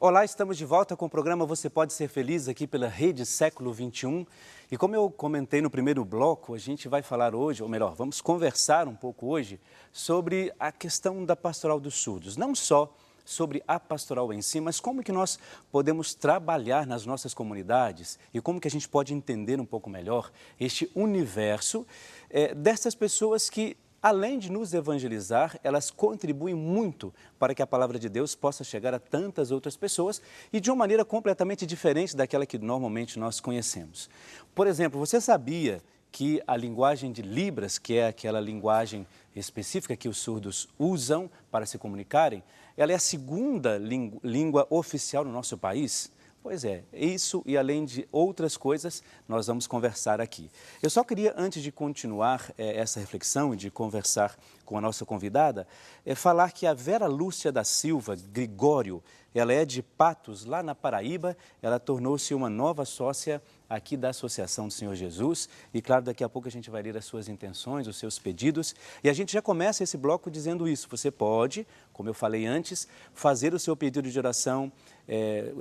Olá, estamos de volta com o programa Você Pode Ser Feliz aqui pela Rede Século XXI. E como eu comentei no primeiro bloco, a gente vai falar hoje, ou melhor, vamos conversar um pouco hoje sobre a questão da pastoral dos surdos. Não só sobre a pastoral em si, mas como que nós podemos trabalhar nas nossas comunidades e como que a gente pode entender um pouco melhor este universo dessas pessoas que, além de nos evangelizar, elas contribuem muito para que a palavra de Deus possa chegar a tantas outras pessoas e de uma maneira completamente diferente daquela que normalmente nós conhecemos. Por exemplo, você sabia que a linguagem de Libras, que é aquela linguagem específica que os surdos usam para se comunicarem, ela é a segunda língua oficial no nosso país? Pois é, isso e além de outras coisas, nós vamos conversar aqui. Eu só queria, antes de continuar essa reflexão e de conversar com a nossa convidada, falar que a Vera Lúcia da Silva Gregório, ela é de Patos, lá na Paraíba, ela tornou-se uma nova sócia aqui da Associação do Senhor Jesus e, claro, daqui a pouco a gente vai ler as suas intenções, os seus pedidos e a gente já começa esse bloco dizendo isso. Você pode, como eu falei antes, fazer o seu pedido de oração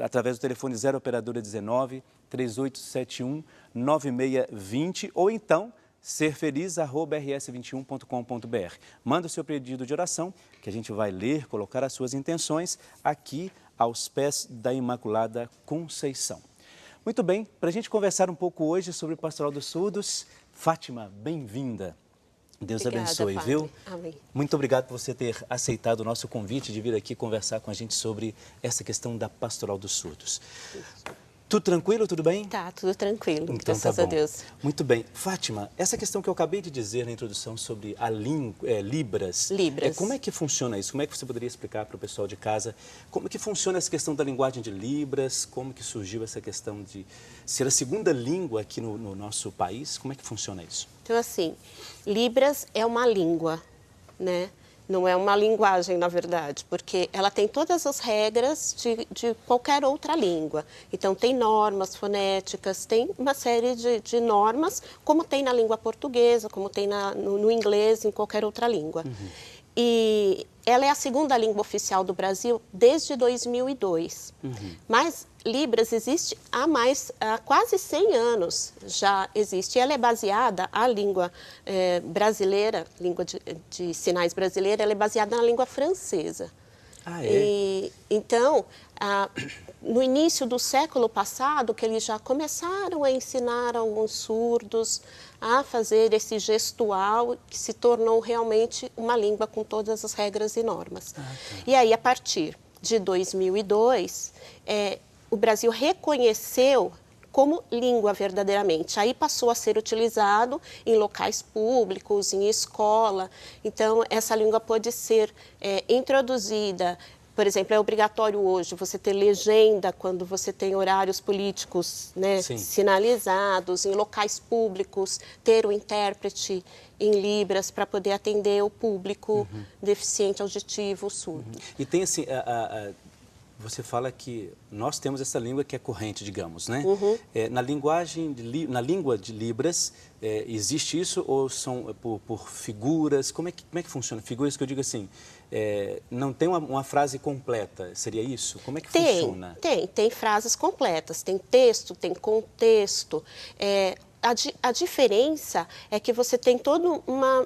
através do telefone 0 operadora 19 3871 9620 ou então serfeliz@rs21.com.br. Manda o seu pedido de oração que a gente vai ler, colocar as suas intenções aqui aos pés da Imaculada Conceição. Muito bem, para a gente conversar um pouco hoje sobre o Pastoral dos Surdos, Fátima, bem-vinda. Deus abençoe, Padre. viu? Amém. Muito obrigado por você ter aceitado o nosso convite de vir aqui conversar com a gente sobre essa questão da Pastoral dos Surdos. Tudo tranquilo, tudo bem? Tá, tudo tranquilo, então, graças tá a bom. Deus. Muito bem. Fátima, essa questão que eu acabei de dizer na introdução sobre a Libras. Libras. Como é que funciona isso? Como é que você poderia explicar para o pessoal de casa como que funciona essa questão da linguagem de Libras? Como que surgiu essa questão de ser a segunda língua aqui no nosso país? Como é que funciona isso? Então, assim, Libras é uma língua, né? Não é uma linguagem, na verdade, porque ela tem todas as regras de qualquer outra língua. Então, tem normas fonéticas, tem uma série de normas, como tem na língua portuguesa, como tem no inglês, em qualquer outra língua. Uhum. E ela é a segunda língua oficial do Brasil desde 2002. Uhum. Mas Libras existe há quase 100 anos, já existe. E ela é baseada, a língua brasileira, língua de sinais brasileira, ela é baseada na língua francesa. Ah, é? Então, no início do século passado, que eles já começaram a ensinar alguns surdos a fazer esse gestual, que se tornou realmente uma língua com todas as regras e normas. Ah, tá. E aí, a partir de 2002, o Brasil reconheceu como língua verdadeiramente. Aí passou a ser utilizado em locais públicos, em escola. Então, essa língua pode ser introduzida. Por exemplo, é obrigatório hoje você ter legenda quando você tem horários políticos, né, sinalizados, em locais públicos, ter o intérprete em Libras para poder atender o público deficiente auditivo, surdo. E tem assim, você fala que nós temos essa língua que é corrente, digamos, né? Na língua de Libras, existe isso ou são por figuras? Como é que funciona? Figuras que eu digo assim, não tem uma frase completa, seria isso? Como é que funciona? Tem frases completas, tem texto, tem contexto. A diferença é que você tem toda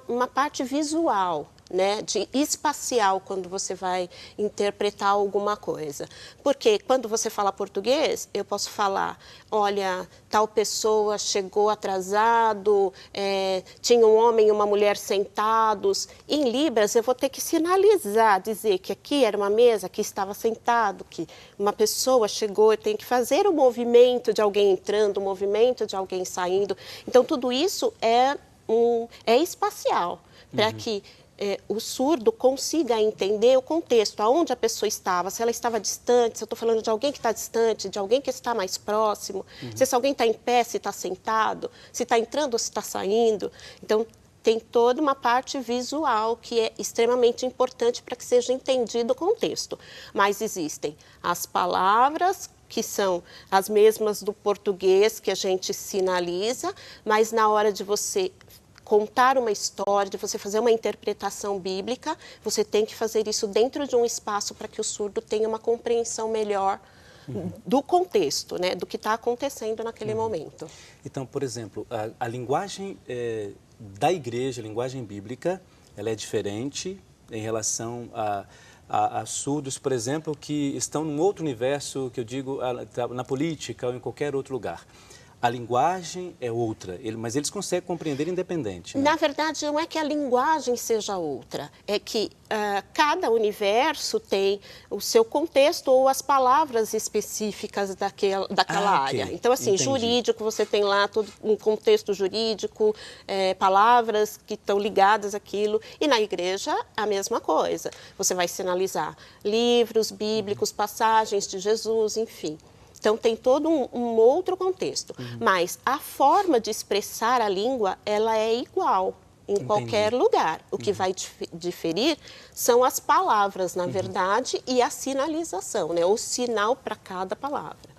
uma parte visual, né, de espacial quando você vai interpretar alguma coisa. Porque quando você fala português, eu posso falar, olha, tal pessoa chegou atrasado, tinha um homem e uma mulher sentados. Em Libras, eu vou ter que sinalizar, dizer que aqui era uma mesa, que estava sentado, que uma pessoa chegou, eu tenho que fazer o movimento de alguém entrando, o movimento de alguém saindo. Então, tudo isso é espacial, para que o surdo consiga entender o contexto, aonde a pessoa estava, se ela estava distante, se eu estou falando de alguém que está distante, de alguém que está mais próximo, se alguém está em pé, se está sentado, se está entrando ou se está saindo. Então, tem toda uma parte visual que é extremamente importante para que seja entendido o contexto. Mas existem as palavras que são as mesmas do português que a gente sinaliza, mas na hora de você contar uma história, de você fazer uma interpretação bíblica, você tem que fazer isso dentro de um espaço para que o surdo tenha uma compreensão melhor do contexto, né, do que está acontecendo naquele momento. Então, por exemplo, a linguagem da igreja, a linguagem bíblica, ela é diferente em relação a surdos, por exemplo, que estão num outro universo, que eu digo, na política ou em qualquer outro lugar. A linguagem é outra, mas eles conseguem compreender independente, né? Na verdade, não é que a linguagem seja outra, é que cada universo tem o seu contexto ou as palavras específicas daquela área. Ok. Então, assim, Entendi. Jurídico, você tem lá todo um contexto jurídico, palavras que estão ligadas àquilo. E na igreja, a mesma coisa. Você vai sinalizar livros bíblicos, passagens de Jesus, enfim. Então, tem todo um outro contexto. Mas a forma de expressar a língua, ela é igual em qualquer lugar. O que vai diferir são as palavras, na verdade, e a sinalização, né? O sinal para cada palavra.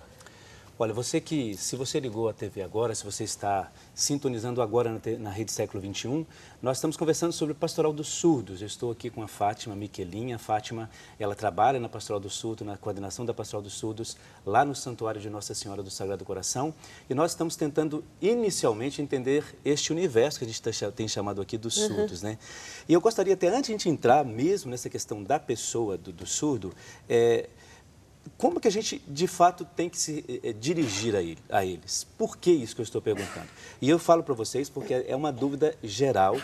Olha, se você ligou a TV agora, se você está sintonizando agora na Rede Século XXI, nós estamos conversando sobre o Pastoral dos Surdos. Eu estou aqui com a Fátima Miquelinha. A Fátima, ela trabalha na Pastoral dos Surdos, na coordenação da Pastoral dos Surdos, lá no Santuário de Nossa Senhora do Sagrado Coração. E nós estamos tentando, inicialmente, entender este universo que a gente tem chamado aqui dos surdos, né? E eu gostaria até, antes de a gente entrar mesmo nessa questão da pessoa, do surdo, como que a gente, de fato, tem que se dirigir a eles? Por que isso que eu estou perguntando? E eu falo para vocês porque é uma dúvida geral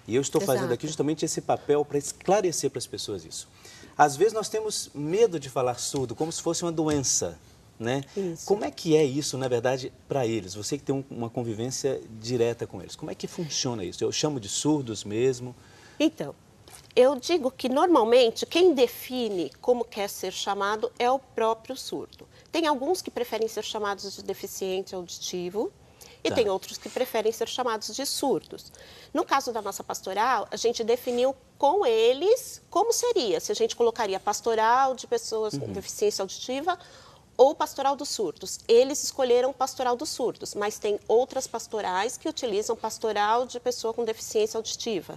e eu estou fazendo aqui justamente esse papel para esclarecer para as pessoas isso. Às vezes nós temos medo de falar surdo, como se fosse uma doença, né? Isso. Como é que é isso, na verdade, para eles? Você que tem uma convivência direta com eles. Como é que funciona isso? Eu chamo de surdos mesmo? Então, eu digo que, normalmente, quem define como quer ser chamado é o próprio surdo. Tem alguns que preferem ser chamados de deficiente auditivo e tem outros que preferem ser chamados de surdos. No caso da nossa pastoral, a gente definiu com eles como seria, se a gente colocaria pastoral de pessoas com deficiência auditiva ou pastoral dos surdos. Eles escolheram pastoral dos surdos, mas tem outras pastorais que utilizam pastoral de pessoa com deficiência auditiva.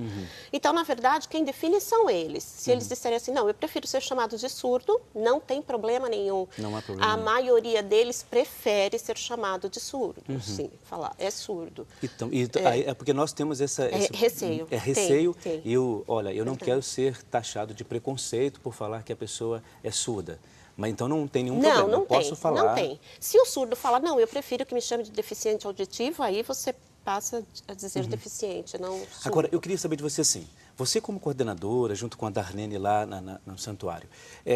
Então, na verdade, quem define são eles. Se eles disserem assim, não, eu prefiro ser chamado de surdo, não tem problema nenhum. Não há problema A nenhum. maioria deles prefere ser chamado de surdo, sim, falar, é surdo. Então, é porque nós temos esse receio. É receio. Tem. E olha, eu não quero ser taxado de preconceito por falar que a pessoa é surda. Mas então não tem nenhum problema, eu posso falar. Não tem. Se o surdo fala, não, eu prefiro que me chame de deficiente auditivo, aí você passa a dizer deficiente, não surdo. Agora, eu queria saber de você assim, você como coordenadora, junto com a Darlene lá no santuário,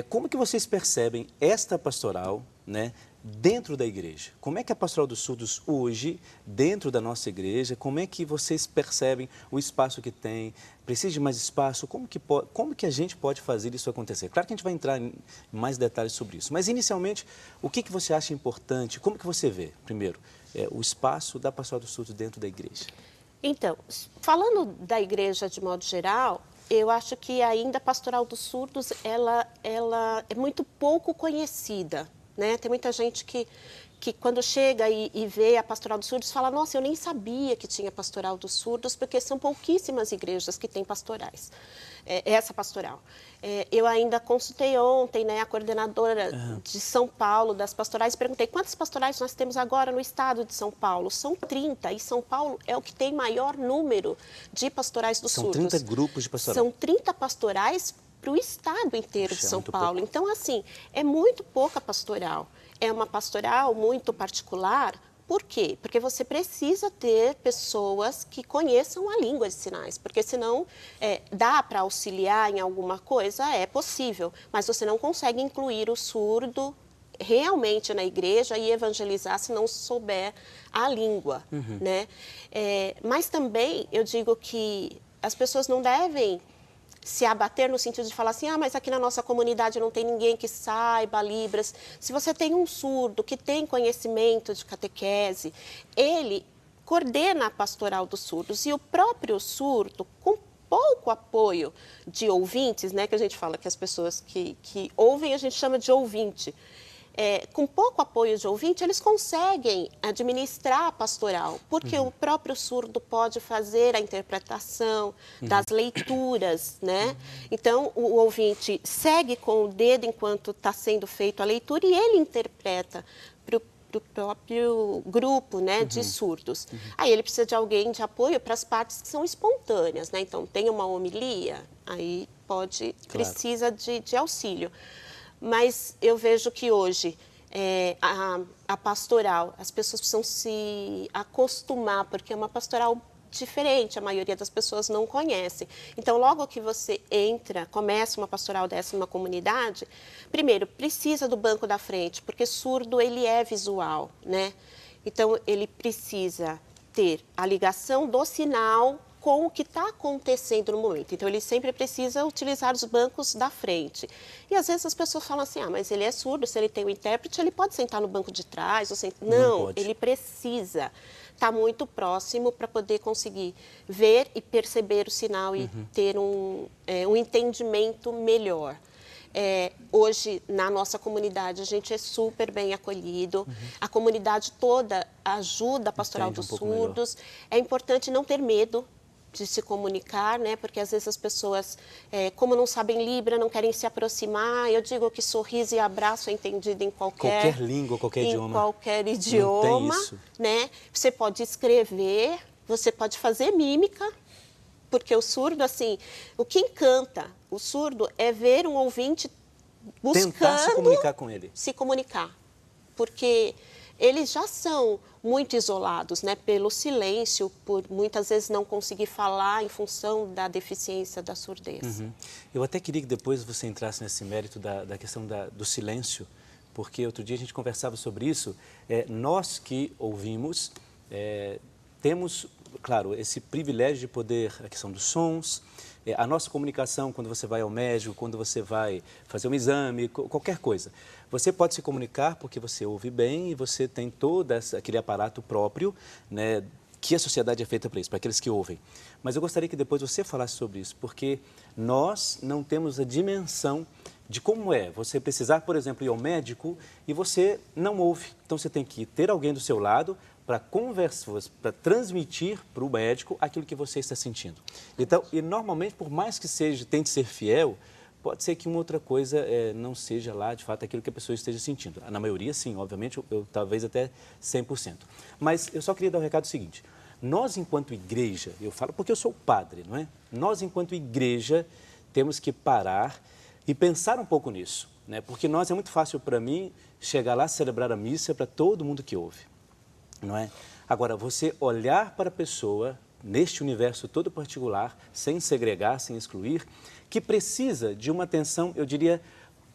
como que vocês percebem esta pastoral, né, dentro da igreja? Como é que a Pastoral dos Surdos hoje, dentro da nossa igreja, como é que vocês percebem o espaço que tem? Precisa de mais espaço? Como que a gente pode fazer isso acontecer? Claro que a gente vai entrar em mais detalhes sobre isso, mas inicialmente, o que você acha importante? Como que você vê, primeiro, o espaço da Pastoral dos Surdos dentro da igreja? Então, falando da igreja de modo geral, eu acho que ainda a Pastoral dos Surdos, ela é muito pouco conhecida, né? Tem muita gente que quando chega e vê a Pastoral dos Surdos, fala, nossa, eu nem sabia que tinha Pastoral dos Surdos, porque são pouquíssimas igrejas que têm pastorais, essa pastoral. Eu ainda consultei ontem, né, a coordenadora de São Paulo, das pastorais, perguntei quantas pastorais nós temos agora no estado de São Paulo. São 30, e São Paulo é o que tem maior número de pastorais dos surdos. São 30 grupos de pastorais. São 30 pastorais para o estado inteiro de São Paulo. Então, assim, é muito pouca pastoral. É uma pastoral muito particular. Por quê? Porque você precisa ter pessoas que conheçam a língua de sinais, porque senão dá para auxiliar em alguma coisa, é possível, mas você não consegue incluir o surdo realmente na igreja e evangelizar se não souber a língua, né? Mas também eu digo que as pessoas não devem se abater no sentido de falar assim, mas aqui na nossa comunidade não tem ninguém que saiba Libras. Se você tem um surdo que tem conhecimento de catequese, ele coordena a pastoral dos surdos e o próprio surdo, com pouco apoio de ouvintes, né, que a gente fala que as pessoas que ouvem a gente chama de ouvinte, com pouco apoio de ouvinte, eles conseguem administrar a pastoral, porque o próprio surdo pode fazer a interpretação das leituras, né? Então, o ouvinte segue com o dedo enquanto está sendo feita a leitura e ele interpreta para o próprio grupo, né, de surdos. Aí ele precisa de alguém de apoio para as partes que são espontâneas, né? Então, tem uma homilia, aí precisa de auxílio. Mas eu vejo que hoje a pastoral, as pessoas precisam se acostumar, porque é uma pastoral diferente, a maioria das pessoas não conhece. Então, logo que você começa uma pastoral dessa numa comunidade, primeiro, precisa do banco da frente, porque surdo, ele é visual, né? Então, ele precisa ter a ligação do sinal com o que está acontecendo no momento. Então, ele sempre precisa utilizar os bancos da frente. E, às vezes, as pessoas falam assim, mas ele é surdo, se ele tem um intérprete, ele pode sentar no banco de trás. Não, ele precisa estar muito próximo para poder conseguir ver e perceber o sinal e ter um entendimento melhor. Hoje, na nossa comunidade, a gente é super bem acolhido. A comunidade toda ajuda a pastoral dos surdos. É importante não ter medo de se comunicar, né? Porque às vezes as pessoas, como não sabem Libra, não querem se aproximar. Eu digo que sorriso e abraço é entendido em qualquer língua, qualquer idioma. Em qualquer idioma, não tem isso. Né? Você pode escrever, você pode fazer mímica, porque o surdo, assim, o que encanta o surdo é ver um ouvinte buscando tentar se comunicar com ele. Se comunicar, porque eles já são muito isolados, né, pelo silêncio, por muitas vezes não conseguir falar em função da deficiência da surdez. Eu até queria que depois você entrasse nesse mérito da questão do silêncio, porque outro dia a gente conversava sobre isso. Nós que ouvimos, temos, claro, esse privilégio de poder, a questão dos sons, a nossa comunicação quando você vai ao médico, quando você vai fazer um exame, qualquer coisa. Você pode se comunicar porque você ouve bem e você tem todo aquele aparato próprio, né, que a sociedade é feita para isso, para aqueles que ouvem. Mas eu gostaria que depois você falasse sobre isso, porque nós não temos a dimensão de como é você precisar, por exemplo, ir ao médico e você não ouve. Então, você tem que ter alguém do seu lado para conversar, para transmitir para o médico aquilo que você está sentindo. Então, e normalmente, por mais que tente ser fiel, pode ser que uma outra coisa não seja lá, de fato, aquilo que a pessoa esteja sentindo. Na maioria, sim, obviamente, talvez até 100%. Mas eu só queria dar o recado seguinte. Nós, enquanto igreja, eu falo porque eu sou padre, não é? Nós, enquanto igreja, temos que parar e pensar um pouco nisso, né? Porque é muito fácil para mim chegar lá, celebrar a missa para todo mundo que ouve, não é? Agora, você olhar para a pessoa neste universo todo particular, sem segregar, sem excluir, que precisa de uma atenção, eu diria,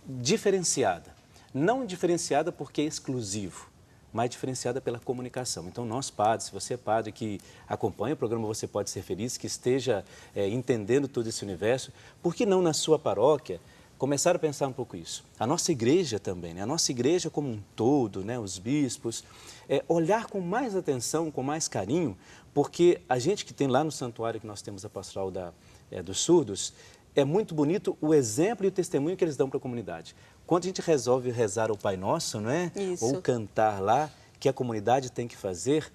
diferenciada. Não diferenciada porque é exclusivo, mas diferenciada pela comunicação. Então, nós padres, se você é padre que acompanha o programa Você Pode Ser Feliz, que esteja entendendo todo esse universo, por que não na sua paróquia começar a pensar um pouco isso? A nossa igreja também, né? A nossa igreja como um todo, né? Os bispos, olhar com mais atenção, com mais carinho, porque a gente que tem lá no santuário que nós temos a pastoral dos surdos, é muito bonito o exemplo e o testemunho que eles dão para a comunidade. Quando a gente resolve rezar o Pai Nosso, não é? Isso. Ou cantar lá, que a comunidade tem que fazer,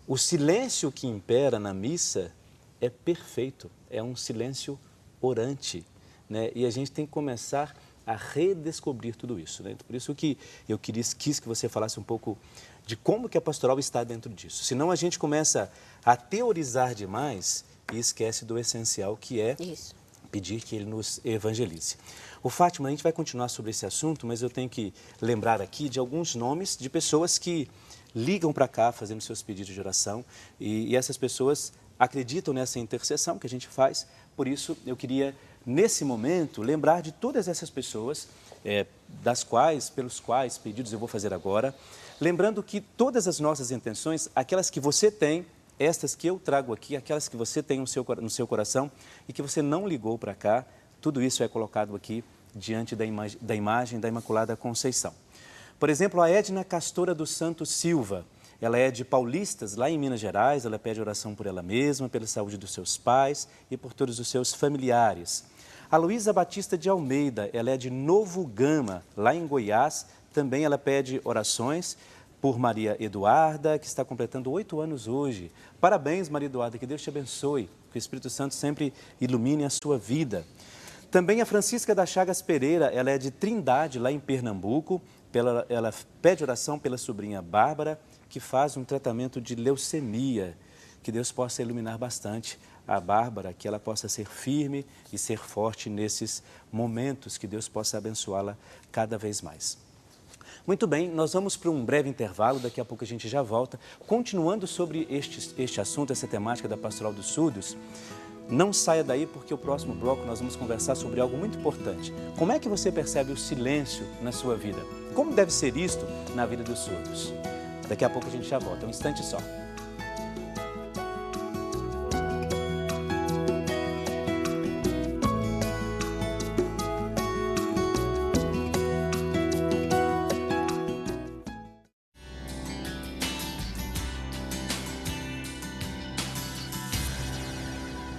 o silêncio que impera na missa é perfeito, é um silêncio orante, né? E a gente tem que começar a redescobrir tudo isso, né? Por isso que eu quis que você falasse um pouco de como que a pastoral está dentro disso. Senão a gente começa a teorizar demais e esquece do essencial, que é pedir que Ele nos evangelize. O Fátima, a gente vai continuar sobre esse assunto, mas eu tenho que lembrar aqui de alguns nomes de pessoas que ligam para cá fazendo seus pedidos de oração e essas pessoas acreditam nessa intercessão que a gente faz. Por isso, eu queria, nesse momento, lembrar de todas essas pessoas, pelos quais pedidos eu vou fazer agora, lembrando que todas as nossas intenções, aquelas que você tem, estas que eu trago aqui, aquelas que você tem no seu coração e que você não ligou para cá, tudo isso é colocado aqui diante da imagem da Imaculada Conceição. Por exemplo, a Edna Castora dos Santos Silva, ela é de Paulistas, lá em Minas Gerais, ela pede oração por ela mesma, pela saúde dos seus pais e por todos os seus familiares. A Luísa Batista de Almeida, ela é de Novo Gama, lá em Goiás, Também ela pede orações por Maria Eduarda, que está completando 8 anos hoje. Parabéns, Maria Eduarda, que Deus te abençoe, que o Espírito Santo sempre ilumine a sua vida. Também a Francisca da Chagas Pereira, ela é de Trindade, lá em Pernambuco. Ela pede oração pela sobrinha Bárbara, que faz um tratamento de leucemia. Que Deus possa iluminar bastante a Bárbara, que ela possa ser firme e ser forte nesses momentos, que Deus possa abençoá-la cada vez mais. Muito bem, nós vamos para um breve intervalo, daqui a pouco a gente já volta, continuando sobre este assunto, essa temática da Pastoral dos Surdos. Não saia daí, porque o próximo bloco nós vamos conversar sobre algo muito importante. Como é que você percebe o silêncio na sua vida? Como deve ser isto na vida dos surdos? Daqui a pouco a gente já volta, um instante só.